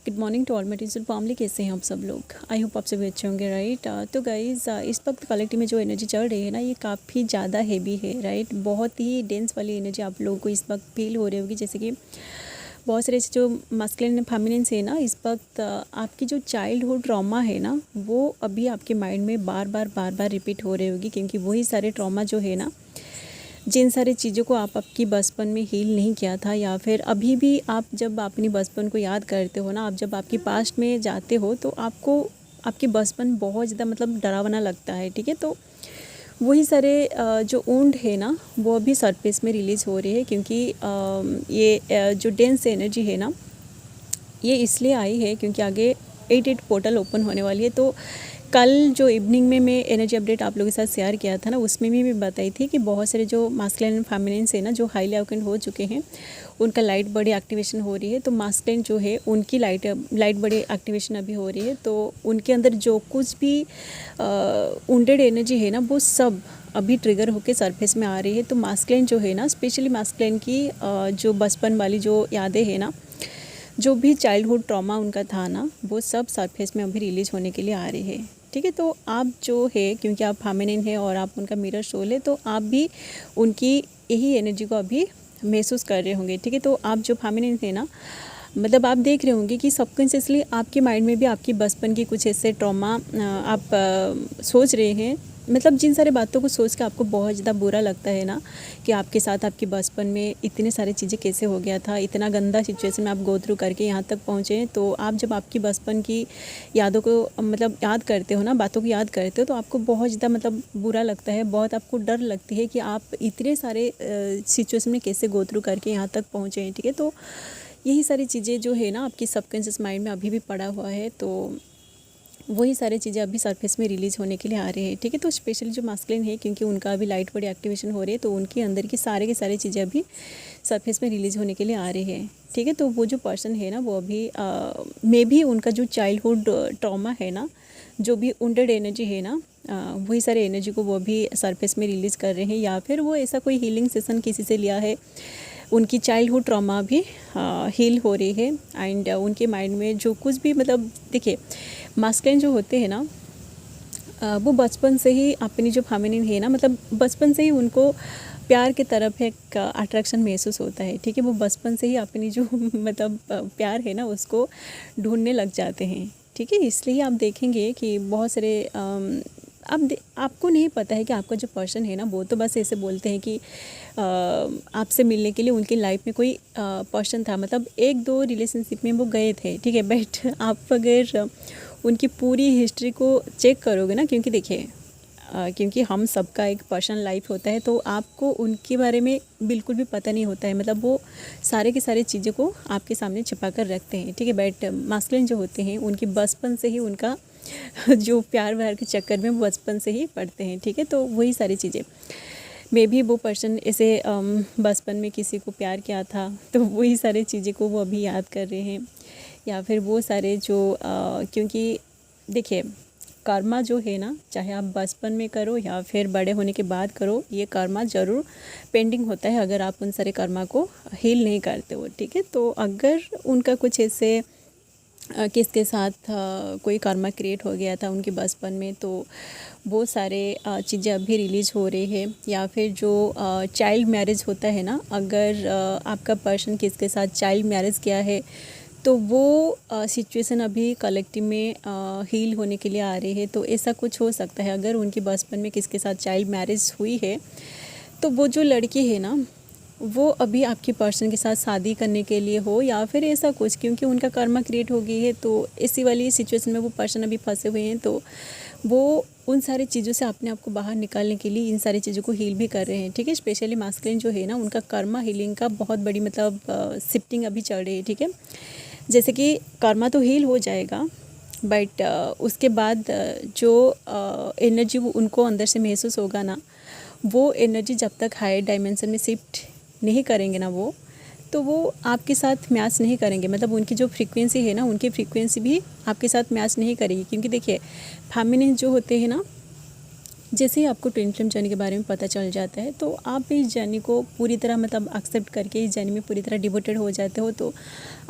Good morning to all my digital family. कैसे हैं आप सब लोग? आई होप आप सभी अच्छे होंगे, राइट। तो गाइज इस वक्त कलेक्टिव में जो एनर्जी चल रही है ना, ये काफ़ी ज़्यादा हैवी है, राइट। बहुत ही डेंस वाली एनर्जी आप लोगों को इस वक्त फील हो रही होगी। जैसे कि बहुत सारे जो मास्कुलिन फेमिनिन्स है ना, इस वक्त आपकी जो चाइल्डहुड ट्रॉमा है ना, वो अभी आपके माइंड में बार बार रिपीट हो रही होगी, क्योंकि वही सारे ट्रॉमा जो है ना, जिन सारी चीज़ों को आप आपकी बचपन में हील नहीं किया था, या फिर अभी भी आप जब अपनी बचपन को याद करते हो ना, आप जब आपकी पास्ट में जाते हो तो आपको आपकी बचपन बहुत ज़्यादा मतलब डरावना लगता है, ठीक है। तो वही सारे जो ऊंड है ना, वो अभी सरफेस में रिलीज़ हो रही है, क्योंकि ये जो डेंस एनर्जी है ना, ये इसलिए आई है क्योंकि आगे 8 पोर्टल ओपन होने वाली है। तो कल जो इवनिंग में मैं एनर्जी अपडेट आप लोगों के साथ शेयर किया था ना, उसमें भी मैं बताई थी कि बहुत सारे जो मास्कुलिन एंड फेमिनिन्स है ना, जो हाईली अवेकेंड हो चुके हैं, उनका लाइट बॉडी एक्टिवेशन हो रही है। तो मास्कुलिन जो है, उनकी लाइट बॉडी एक्टिवेशन अभी हो रही है। तो उनके अंदर जो कुछ भी वुंडेड एनर्जी है ना, वो सब अभी ट्रिगर होकर सरफेस में आ रही है। तो मास्कुलिन जो है ना, स्पेशली मास्कुलिन की जो बचपन वाली जो यादें हैं ना, जो भी चाइल्डहुड ट्रॉमा उनका था ना, वो सब सरफेस में अभी रिलीज़ होने के लिए आ रही है, ठीक है। तो आप जो है, क्योंकि आप फेमिनिन है और आप उनका मिरर सोल है, तो आप भी उनकी यही एनर्जी को अभी महसूस कर रहे होंगे, ठीक है। तो आप जो फेमिनिन है ना, मतलब आप देख रहे होंगे कि सबकॉन्शियसली आपके माइंड में भी आपकी बचपन की कुछ ऐसे ट्रॉमा आप सोच रहे हैं। मतलब जिन सारे बातों को सोच के आपको बहुत ज़्यादा बुरा लगता है ना, कि आपके साथ आपके बचपन में इतने सारी चीज़ें कैसे हो गया था, इतना गंदा सिचुएशन में आप गो थ्रू करके यहाँ तक पहुँचे। तो आप जब आपकी बचपन की यादों को मतलब याद करते हो ना, बातों को याद करते हो, तो आपको बहुत ज़्यादा मतलब बुरा लगता है, बहुत आपको डर लगती है कि आप इतने सारे सिचुएशन में कैसे गो थ्रू करके यहाँ तक पहुँचे हैं, ठीक है। तो यही सारी चीज़ें जो है ना, आपकी सबकॉन्शियस माइंड में अभी भी पड़ा हुआ है। तो वही सारी चीज़ें अभी सरफेस में रिलीज़ होने के लिए आ रही है, ठीक है। तो स्पेशली जो मास्कुलिन है, क्योंकि उनका अभी लाइट बॉडी एक्टिवेशन हो रही है, तो उनके अंदर की सारी चीज़ें अभी सरफेस में रिलीज़ होने के लिए आ रही है, ठीक है। तो वो जो पर्सन है ना, वो अभी मे भी उनका जो चाइल्डहुड ट्रॉमा है ना, जो भी वुंडेड एनर्जी है ना, वही सारे एनर्जी को वो अभी सरफेस में रिलीज़ कर रहे हैं, या फिर वो ऐसा कोई हीलिंग सेशन किसी से लिया है, उनकी चाइल्डहुड ट्रॉमा भी हील हो रही है। एंड उनके माइंड में जो कुछ भी, मतलब देखिए, मास्कुलिन जो होते हैं ना, वो बचपन से ही अपनी जो फेमिनिन है ना, मतलब बचपन से ही उनको प्यार की तरफ एक अट्रैक्शन महसूस होता है, ठीक है। वो बचपन से ही अपनी जो मतलब प्यार है ना, उसको ढूंढने लग जाते हैं, ठीक है। इसलिए आप देखेंगे कि बहुत सारे आपको नहीं पता है कि आपका जो पर्सन है ना, वो तो बस ऐसे बोलते हैं कि आपसे मिलने के लिए उनकी लाइफ में कोई पर्सन था, मतलब 1-2 रिलेशनशिप में वो गए थे, ठीक है। बट आप अगर उनकी पूरी हिस्ट्री को चेक करोगे ना, क्योंकि देखिए क्योंकि हम सबका एक पर्सनल लाइफ होता है, तो आपको उनके बारे में बिल्कुल भी पता नहीं होता है। मतलब वो सारे की सारी चीज़ों को आपके सामने छिपा कर रखते हैं, ठीक है। बट मास्कुलिन जो होते हैं, उनकी बचपन से ही उनका जो प्यार व्यार के चक्कर में बचपन से ही पड़ते हैं, ठीक है। तो वही सारी चीज़ें, मे भी वो पर्सन ऐसे बचपन में किसी को प्यार किया था, तो वही सारी चीज़ें को वो अभी याद कर रहे हैं, या फिर वो सारे जो क्योंकि देखिए, कर्मा जो है ना, चाहे आप बचपन में करो या फिर बड़े होने के बाद करो, ये कर्मा ज़रूर पेंडिंग होता है अगर आप उन सारे कर्मा को हील नहीं करते हो, ठीक है। तो अगर उनका कुछ ऐसे किसके साथ कोई कर्मा क्रिएट हो गया था उनके बचपन में, तो वो सारे चीज़ें अभी रिलीज़ हो रही है। या फिर जो चाइल्ड मैरिज होता है ना, अगर आपका पर्सन किसके साथ चाइल्ड मैरिज किया है, तो वो सिचुएशन अभी कलेक्टिव में हील होने के लिए आ रही है। तो ऐसा कुछ हो सकता है, अगर उनकी बचपन में किसके साथ चाइल्ड मैरिज हुई है, तो वो जो लड़की है ना, वो अभी आपकी पर्सन के साथ शादी करने के लिए हो, या फिर ऐसा कुछ, क्योंकि उनका कर्मा क्रिएट हो गई है। तो इसी वाली सिचुएशन में वो पर्सन अभी फंसे हुए हैं, तो वो उन सारी चीज़ों से अपने आप को बाहर निकालने के लिए इन सारी चीज़ों को हील भी कर रहे हैं, ठीक है। स्पेशली मास्कुलिन जो है ना, उनका कर्मा हीलिंग का बहुत बड़ी मतलब शिफ्टिंग अभी चल रही है, ठीक है। जैसे कि कर्मा तो हील हो जाएगा, बट उसके बाद जो एनर्जी वो उनको अंदर से महसूस होगा ना, वो एनर्जी जब तक हायर डायमेंशन में शिफ्ट नहीं करेंगे ना, तो वो आपके साथ मैच नहीं करेंगे। मतलब उनकी जो फ्रीक्वेंसी है ना, उनकी फ्रीक्वेंसी भी आपके साथ मैच नहीं करेगी, क्योंकि देखिए, फेमिनिन जो होते हैं ना, जैसे ही आपको ट्विन फ्लेम जर्नी के बारे में पता चल जाता है तो आप इस जर्नी को पूरी तरह मतलब एक्सेप्ट करके इस जर्नी में पूरी तरह डिवोटेड हो जाते हो, तो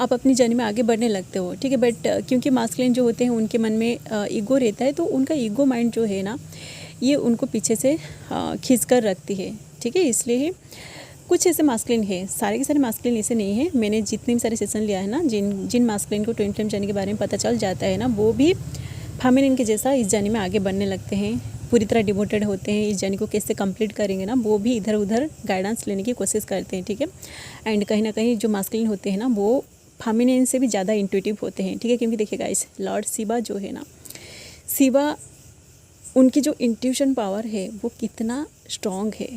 आप अपनी जर्नी में आगे बढ़ने लगते हो, ठीक है। बट क्योंकि मास्कुलिन जो होते हैं उनके मन में ईगो रहता है, तो उनका ईगो माइंड जो है ना ये उनको पीछे से खींच कर रखती है, ठीक है। इसलिए ही कुछ ऐसे मास्कुलिन है, सारे के सारे मास्कुलिन ऐसे नहीं है। मैंने जितने भी सारे सेशन लिया है ना, जिन मास्कुलिन को ट्विन फ्लेम जर्नी के बारे में पता चल जाता है ना, वो भी फेमिनिन के जैसा इस जर्नी में आगे बढ़ने लगते हैं, पूरी तरह डिवोटेड होते हैं। इस जर्नी को कैसे कंप्लीट करेंगे ना, वो भी इधर उधर गाइडेंस लेने की कोशिश करते हैं, ठीक है। एंड कहीं ना कहीं जो मास्कुलिन होते हैं ना वो फेमिनिन से भी ज़्यादा इंट्यूटिव होते हैं, ठीक है। क्योंकि देखिए गाइस, लॉर्ड शिवा जो है ना, शिवा उनकी जो इंट्यूशन पावर है वो कितना स्ट्रॉन्ग है,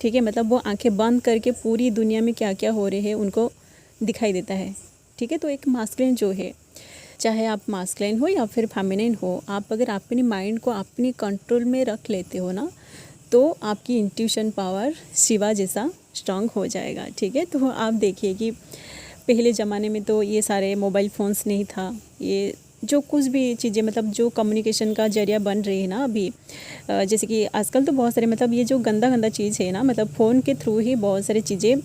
ठीक है। मतलब वो आंखें बंद करके पूरी दुनिया में क्या क्या हो रहे हैं उनको दिखाई देता है, ठीक है। तो एक मास्कुलिन जो है, चाहे आप मास्कुलिन हो या फिर फेमिनिन हो, आप अगर अपनी माइंड को अपनी कंट्रोल में रख लेते हो ना, तो आपकी इंट्यूशन पावर शिवा जैसा स्ट्रॉन्ग हो जाएगा, ठीक है। तो आप देखिए कि पहले ज़माने में तो ये सारे मोबाइल फ़ोन्स नहीं था, ये जो कुछ भी चीज़ें मतलब जो कम्युनिकेशन का जरिया बन रही है ना अभी, जैसे कि आजकल तो बहुत सारे मतलब ये जो गंदा गंदा चीज़ है ना, मतलब फ़ोन के थ्रू ही बहुत सारी चीज़ें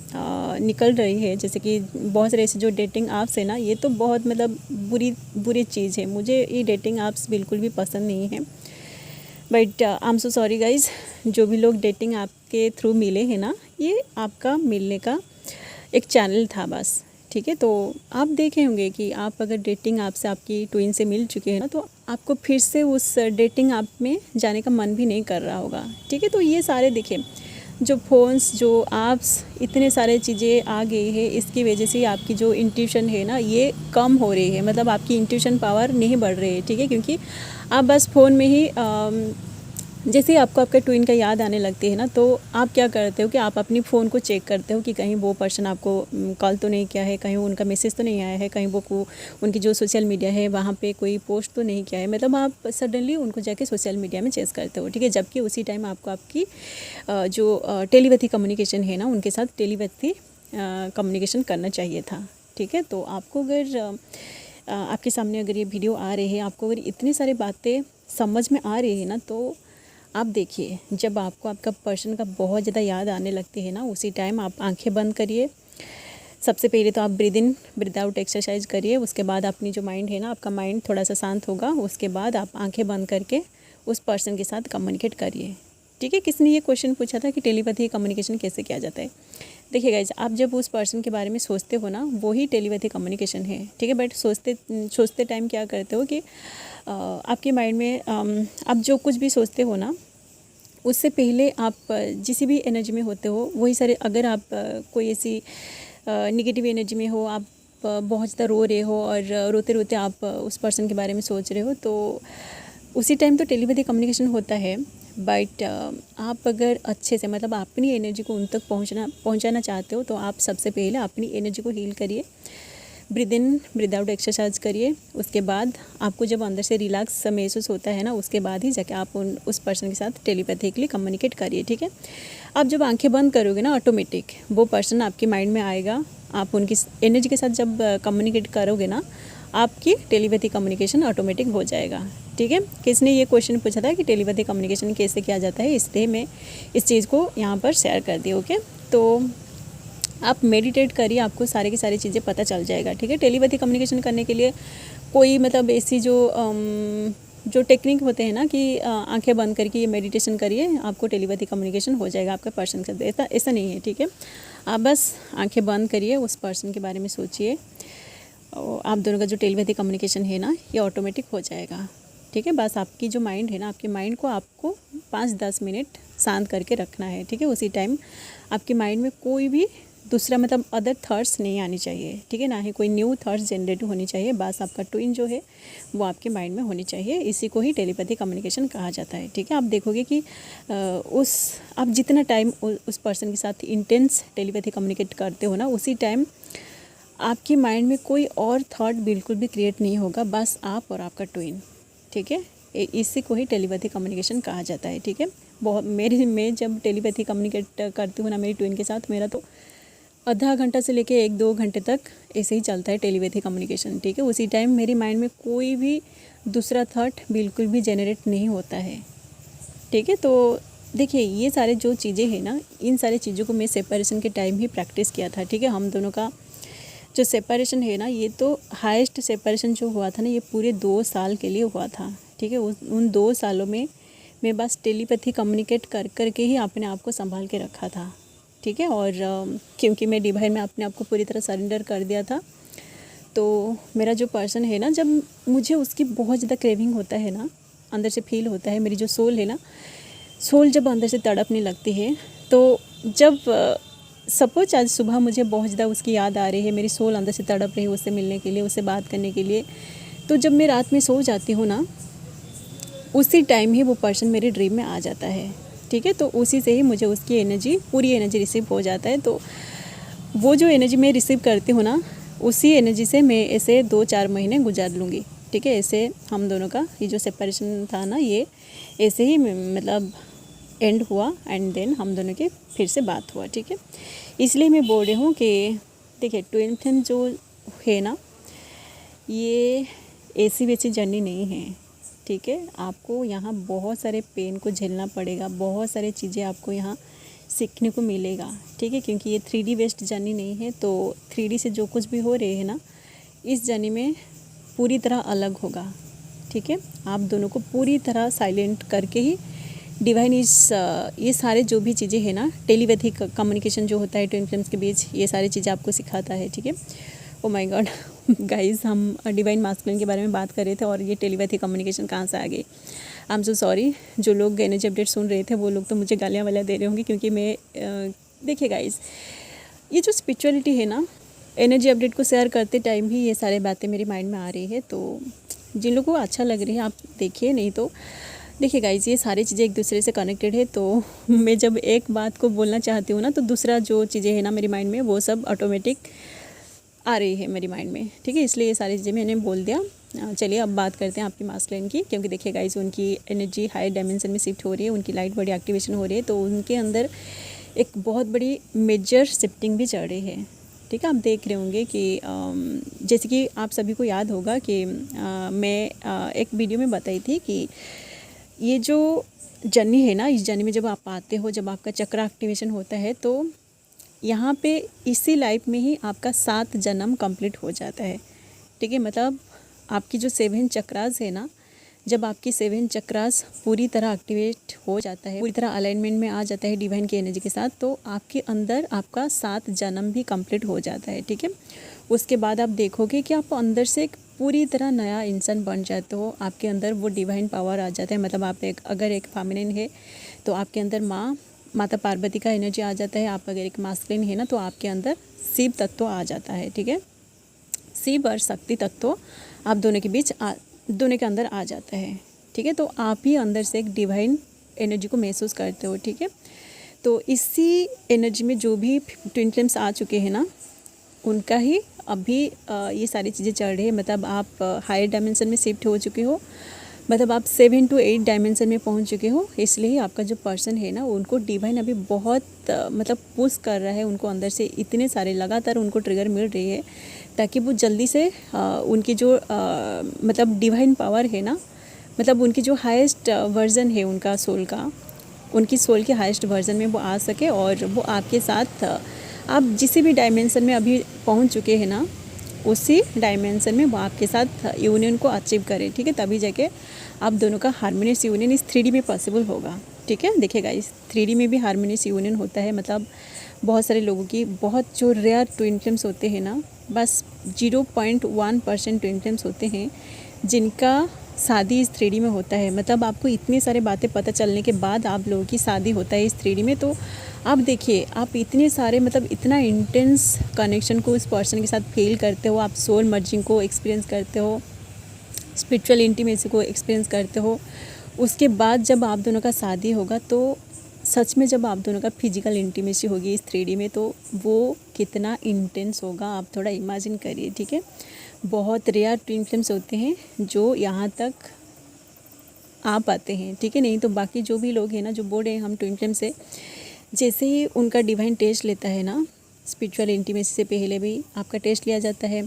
निकल रही है। जैसे कि बहुत सारे ऐसे जो डेटिंग ऐप्स है ना, ये तो बहुत मतलब बुरी चीज़ है। मुझे ये डेटिंग ऐप्स बिल्कुल भी पसंद नहीं है। But I am so sorry guys, जो भी लोग डेटिंग ऐप के थ्रू मिले हैं ना, ये आपका मिलने का एक चैनल था बस, ठीक है। तो आप देखे होंगे कि आप अगर डेटिंग ऐप से आपकी ट्विन से मिल चुके हैं ना, तो आपको फिर से उस डेटिंग ऐप में जाने का मन भी नहीं कर रहा होगा, ठीक है। तो ये सारे देखिए जो फ़ोन्स, जो ऐप्स, इतने सारे चीज़ें आ गई है, इसकी वजह से आपकी जो इंट्यूशन है ना ये कम हो रही है, मतलब आपकी इंट्यूशन पावर नहीं बढ़ रही है, ठीक है। क्योंकि आप बस फ़ोन में ही जैसे ही आपको आपका ट्विन का याद आने लगती है ना, तो आप क्या करते हो कि आप अपनी फ़ोन को चेक करते हो कि कहीं वो पर्सन आपको कॉल तो नहीं किया है, कहीं उनका मैसेज तो नहीं आया है, कहीं वो उनकी जो सोशल मीडिया है वहाँ पे कोई पोस्ट तो नहीं किया है। मतलब आप सडनली उनको जाके सोशल मीडिया में चेक करते हो, ठीक है। जबकि उसी टाइम आपको आपकी जो टेलीपैथी कम्युनिकेशन है ना, उनके साथ टेलीपैथी कम्युनिकेशन करना चाहिए था, ठीक है। तो आपको अगर आपके सामने अगर ये वीडियो आ रही है, आपको अगर इतनी सारी बातें समझ में आ रही है ना, तो आप देखिए जब आपको आपका पर्सन का बहुत ज़्यादा याद आने लगती है ना, उसी टाइम आप आंखें बंद करिए। सबसे पहले तो आप breathe in breathe out exercise करिए। उसके बाद अपनी जो माइंड है ना, आपका माइंड थोड़ा सा शांत होगा। उसके बाद आप आंखें बंद करके उस पर्सन के साथ कम्युनिकेट करिए, ठीक है। किसने ये क्वेश्चन पूछा था कि टेलीपैथी कम्युनिकेशन कैसे किया जाता है? देखिए गाइज, आप जब उस पर्सन के बारे में सोचते हो ना, वही टेलीपैथी कम्युनिकेशन है, ठीक है। बट सोचते टाइम क्या करते हो कि आपके माइंड में आप जो कुछ भी सोचते हो ना, उससे पहले आप जिस भी एनर्जी में होते हो वही सारे, अगर आप कोई ऐसी निगेटिव एनर्जी में हो, आप बहुत ज़्यादा रो रहे हो और रोते रोते आप उस पर्सन के बारे में सोच रहे हो, तो उसी टाइम तो टेलीपैथी कम्युनिकेशन होता है। बट आप अगर अच्छे से मतलब अपनी एनर्जी को उन तक पहुंचाना चाहते हो, तो आप सबसे पहले अपनी एनर्जी को हील करिए, breathe in breathe out exercise करिए। उसके बाद आपको जब अंदर से रिलैक्स महसूस होता है ना, उसके बाद ही जाके आप उस पर्सन के साथ टेलीपैथिकली कम्युनिकेट करिए, ठीक है। आप जब आंखें बंद करोगे ना, ऑटोमेटिक वो पर्सन आपके माइंड में आएगा। आप उनकी एनर्जी के साथ जब कम्युनिकेट करोगे ना, आपकी टेलीपैथी कम्युनिकेशन ऑटोमेटिक हो जाएगा, ठीक है। किसने ये क्वेश्चन पूछा था कि टेलीपैथी कम्युनिकेशन कैसे किया जाता है, इसलिए मैं इस चीज़ को यहाँ पर शेयर कर दी, ओके। तो आप मेडिटेट करिए, आपको सारी की सारी चीज़ें पता चल जाएगा, ठीक है। टेलीपैथी कम्युनिकेशन करने के लिए कोई मतलब ऐसी जो टेक्निक होते हैं ना कि आंखें बंद करके ये मेडिटेशन करिए, आपको टेलीपैथी कम्युनिकेशन हो जाएगा आपका पर्सन के साथ, ऐसा नहीं है, ठीक है। आप बस आंखें बंद करिए, उस पर्सन के बारे में सोचिए, आप दोनों का जो टेलीपैथी कम्युनिकेशन है ना, ये ऑटोमेटिक हो जाएगा, ठीक है। बस आपकी जो माइंड है ना, आपके माइंड को आपको 5-10 मिनट शांत करके रखना है, ठीक है। उसी टाइम आपके माइंड में कोई भी दूसरा मतलब अदर थॉट्स नहीं आनी चाहिए, ठीक है, ना ही कोई न्यू थॉट्स जनरेट होनी चाहिए। बस आपका ट्विन जो है वो आपके माइंड में होनी चाहिए। इसी को ही टेलीपैथी कम्युनिकेशन कहा जाता है, ठीक है। आप देखोगे कि आप जितना टाइम उस पर्सन के साथ इंटेंस टेलीपैथी कम्युनिकेट करते हो ना, उसी टाइम आपके माइंड में कोई और थॉट बिल्कुल भी क्रिएट नहीं होगा, बस आप और आपका ट्विन, ठीक है। इसी को ही टेलीपैथी कम्युनिकेशन कहा जाता है, ठीक है। मैं जब टेलीपैथी कम्युनिकेट करती हूँ ना मेरी ट्विन के साथ, मेरा तो आधा घंटा से लेके 1-2 घंटे तक ऐसे ही चलता है टेलीपैथी कम्युनिकेशन, ठीक है। उसी टाइम मेरी माइंड में कोई भी दूसरा थॉट बिल्कुल भी जनरेट नहीं होता है, ठीक है। तो देखिए ये सारे जो चीज़ें हैं ना, इन सारी चीज़ों को मैं सेपरेशन के टाइम ही प्रैक्टिस किया था। ठीक है, हम दोनों का जो सेपरेशन है ना, ये तो हाईएस्ट सेपरेशन जो हुआ था ना, ये पूरे 2 साल के लिए हुआ था। ठीक है, उन 2 सालों में मैं बस टेलीपैथी कम्युनिकेट कर कर के ही अपने आप को संभाल के रखा था। ठीक है, और क्योंकि मैं डिवाइन में अपने आप को पूरी तरह सरेंडर कर दिया था, तो मेरा जो पर्सन है ना, जब मुझे उसकी बहुत ज़्यादा क्रेविंग होता है ना, अंदर से फील होता है, मेरी जो सोल है ना, सोल जब अंदर से तड़पने लगती है, तो जब सपोज आज सुबह मुझे बहुत ज़्यादा उसकी याद आ रही है, मेरी सोल अंदर से तड़प रही है उससे मिलने के लिए, उससे बात करने के लिए, तो जब मैं रात में सो जाती हूँ ना, उसी टाइम ही वो पर्सन मेरे ड्रीम में आ जाता है। ठीक है, तो उसी से ही मुझे उसकी एनर्जी, पूरी एनर्जी रिसीव हो जाता है। तो वो जो एनर्जी मैं रिसीव करती हूँ ना, उसी एनर्जी से मैं ऐसे 2-4 महीने गुजार लूँगी। ठीक है, ऐसे हम दोनों का ये जो सेपरेशन था ना, ये ऐसे ही मतलब एंड हुआ, एंड देन हम दोनों के फिर से बात हुआ। ठीक है, इसलिए मैं बोल रही हूँ कि देखिए ट्विन फ्लेम जो है ना, ये ऐसी वैसी जर्नी नहीं है। ठीक है, आपको यहाँ बहुत सारे पेन को झेलना पड़ेगा, बहुत सारी चीज़ें आपको यहाँ सीखने को मिलेगा। ठीक है, क्योंकि ये 3D बेस्ड जर्नी नहीं है, तो 3D से जो कुछ भी हो रहे है ना, इस जर्नी में पूरी तरह अलग होगा। ठीक है, आप दोनों को पूरी तरह साइलेंट करके ही डिवाइन ये सारे जो भी चीज़ें हैं ना, टेलीपैथिक कम्युनिकेशन जो होता है ट्विन फ्लेम्स के बीच, ये सारी चीज़ें आपको सिखाता है। ठीक है, ओ माय गॉड गाइस, हम डिवाइन मास्कुलिन के बारे में बात कर रहे थे और ये टेलीपैथिक कम्युनिकेशन कहाँ से आ गई। आई एम सो सॉरी, जो लोग एनर्जी अपडेट सुन रहे थे वो लोग तो मुझे गालियाँ वालियाँ दे रहे होंगे, क्योंकि मैं देखिए गाइस, ये जो स्पिरिचुअलिटी है ना, एनर्जी अपडेट को शेयर करते टाइम ही ये सारी बातें मेरे माइंड में आ रही है। तो जिन लोगों को अच्छा लग रही है आप देखिए, नहीं तो देखिए गाइस, ये सारी चीज़ें एक दूसरे से कनेक्टेड है। तो मैं जब एक बात को बोलना चाहती हूँ ना, तो दूसरा जो चीज़ें हैं ना मेरे माइंड में, वो सब ऑटोमेटिक आ रही है मेरे माइंड में। ठीक है, इसलिए ये सारी चीज़ें मैंने बोल दिया। चलिए अब बात करते हैं आपकी मास्कुलिन की, क्योंकि देखिए गाइस, उनकी एनर्जी हाई डायमेंशन में शिफ्ट हो रही है, उनकी लाइट बॉडी एक्टिवेशन हो रही है, तो उनके अंदर एक बहुत बड़ी मेजर शिफ्टिंग भी चल रही है। ठीक है, आप देख रहे होंगे कि जैसे कि आप सभी को याद होगा कि मैं एक वीडियो में बताई थी कि ये जो जर्नी है ना, इस जर्नी में जब आप आते हो, जब आपका चक्र एक्टिवेशन होता है, तो यहाँ पे इसी लाइफ में ही आपका 7 जन्म कंप्लीट हो जाता है। ठीक है, मतलब आपकी जो 7 चक्रास है ना, जब आपकी 7 चक्रास पूरी तरह एक्टिवेट हो जाता है, पूरी तरह अलाइनमेंट में आ जाता है डिवाइन की एनर्जी के साथ, तो आपके अंदर आपका 7 जन्म भी कंप्लीट हो जाता है। ठीक है, उसके बाद आप देखोगे कि आप अंदर से एक पूरी तरह नया इंसान बन जाते हो, आपके अंदर वो डिवाइन पावर आ जाता है। मतलब आप अगर एक फेमिनिन है तो आपके अंदर माता पार्वती का एनर्जी आ जाता है, आप अगर एक मास्कुलिन है ना, तो आपके अंदर शिव तत्व आ जाता है। ठीक है, शिव और शक्ति तत्व आप दोनों के बीच दोनों के अंदर आ जाता है। ठीक है, तो आप ही अंदर से एक डिवाइन एनर्जी को महसूस करते हो। ठीक है, तो इसी एनर्जी में जो भी ट्विन फ्लेम्स आ चुके हैं ना, उनका ही अभी ये सारी चीज़ें चल रही है। मतलब आप हायर डायमेंशन में शिफ्ट हो चुके हो, मतलब आप 7 to 8 डायमेंशन में पहुंच चुके हो। इसलिए आपका जो पर्सन है ना, उनको डिवाइन अभी बहुत मतलब पुश कर रहा है, उनको अंदर से इतने सारे लगातार उनको ट्रिगर मिल रही है, ताकि वो जल्दी से उनकी जो मतलब डिवाइन पावर है ना, मतलब उनकी जो हाईएस्ट वर्जन है उनका सोल का, उनकी सोल के हाईएस्ट वर्जन में वो आ सके, और वो आपके साथ आप जिस भी डायमेंशन में अभी पहुंच चुके हैं ना, उसी डायमेंशन में वो आपके साथ यूनियन को अचीव करें। ठीक है, तभी जाके आप दोनों का हार्मोनियस यूनियन इस 3D में पॉसिबल होगा। ठीक है, देखिएगा इस 3D में भी हार्मोनियस यूनियन होता है। मतलब बहुत सारे लोगों की, बहुत जो रेयर ट्विन फ्लेम्स होते हैं ना, बस 0.1% ट्विन फ्लेम्स होते हैं जिनका शादी इस 3D में होता है। मतलब आपको इतनी सारी बातें पता चलने के बाद आप लोगों की शादी होता है इस 3D में। तो आप देखिए, आप इतने सारे मतलब इतना इंटेंस कनेक्शन को उस पर्सन के साथ फील करते हो, आप सोल मर्जिंग को एक्सपीरियंस करते हो, स्पिरिचुअल इंटीमेसी को एक्सपीरियंस करते हो। उसके बाद जब आप दोनों का शादी होगा, तो सच में जब आप दोनों का फिजिकल इंटीमेसी होगी इस 3D में, तो वो कितना इंटेंस होगा आप थोड़ा इमेजिन करिए। ठीक है, बहुत रेयर ट्विन फ्लेम्स होते हैं जो यहाँ तक आ पाते हैं। ठीक है, नहीं तो बाकी जो भी लोग हैं ना, जो बोल रहे हैं हम ट्विन फ्लेम से, जैसे ही उनका डिवाइन टेस्ट लेता है ना, स्पिरिचुअल इंटीमेसी से पहले भी आपका टेस्ट लिया जाता है,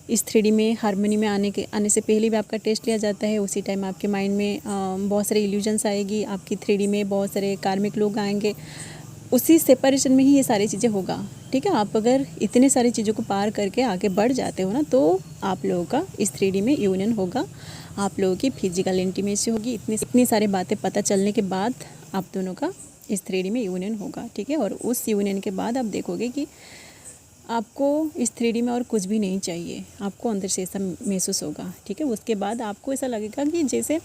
इस 3D में हारमोनी में आने से पहले भी आपका टेस्ट लिया जाता है। उसी टाइम आपके माइंड में बहुत सारे इल्यूजन्स आएगी, आपकी 3D में बहुत सारे कार्मिक लोग आएंगे, उसी सेपरेशन में ही ये सारी चीज़ें होगा। ठीक है, आप अगर इतने सारी चीज़ों को पार करके आगे बढ़ जाते हो ना, तो आप लोगों का इस 3D में यूनियन होगा, आप लोगों की फिजिकल इंटीमेसी होगी। इतनी सारी बातें पता चलने के बाद आप दोनों का इस 3D में यूनियन होगा। ठीक है, और उस यूनियन के बाद आप देखोगे कि आपको इस 3D में और कुछ भी नहीं चाहिए, आपको अंदर से ऐसा महसूस होगा। ठीक है, उसके बाद आपको ऐसा लगेगा कि जैसे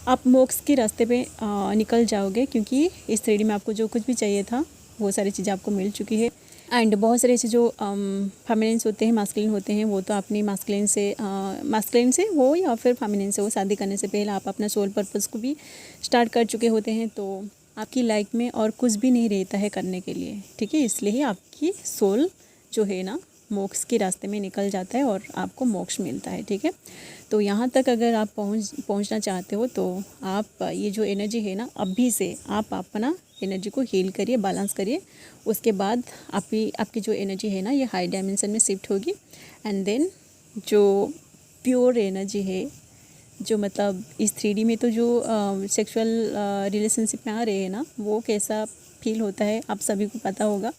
आप मोक्ष के रास्ते पे निकल जाओगे, क्योंकि इस 3D में आपको जो कुछ भी चाहिए था वो सारी चीज़ें आपको मिल चुकी है। एंड बहुत सारे ऐसे जो फेमिनिन्स होते हैं, मास्कुलिन होते हैं, वो तो अपनी मास्कुलिन से हो या फिर फेमिनिन से हो, शादी करने से पहले आप अपना सोल पर्पस को भी स्टार्ट कर चुके होते हैं। तो आपकी लाइफ में और कुछ भी नहीं रहता है करने के लिए। ठीक है, इसलिए ही आपकी सोल जो है ना मोक्ष के रास्ते में निकल जाता है और आपको मोक्ष मिलता है। ठीक है, तो यहाँ तक अगर आप पहुँचना चाहते हो तो आप ये जो एनर्जी है ना, अभी से आप अपना एनर्जी को हील करिए, बैलेंस करिए। उसके बाद आपकी जो एनर्जी है ना, ये हाई डायमेंशन में शिफ्ट होगी। एंड देन जो प्योर एनर्जी है, जो मतलब इस 3D में तो जो सेक्सुअल रिलेशनशिप में आ रहे हैं ना, वो कैसा फील होता है आप सभी को पता होगा।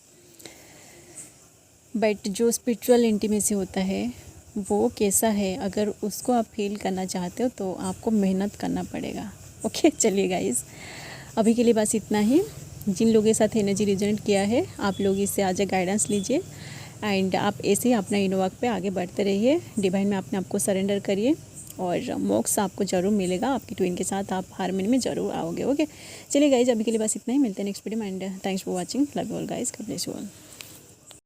बट जो स्पिरिचुअल इंटीमेसी होता है वो कैसा है, अगर उसको आप फील करना चाहते हो तो आपको मेहनत करना पड़ेगा। ओके, चलिए गाइस, अभी के लिए बस इतना ही। जिन लोगों के साथ एनर्जी रिजोनेट किया है, आप लोग इससे आज गाइडेंस लीजिए एंड आप ऐसे ही अपना इनोवर्क पे आगे बढ़ते रहिए। डिवाइन में अपने आप को सरेंडर करिए और मोक्ष आपको ज़रूर मिलेगा। आपकी ट्विन के साथ आप हारमोनी में ज़रूर आओगे। ओके, चलिए गाइस, अभी के लिए बस इतना ही। मिलते हैं नेक्स्ट वीडियो में and thanks for watching. Love you all guys, God bless you all.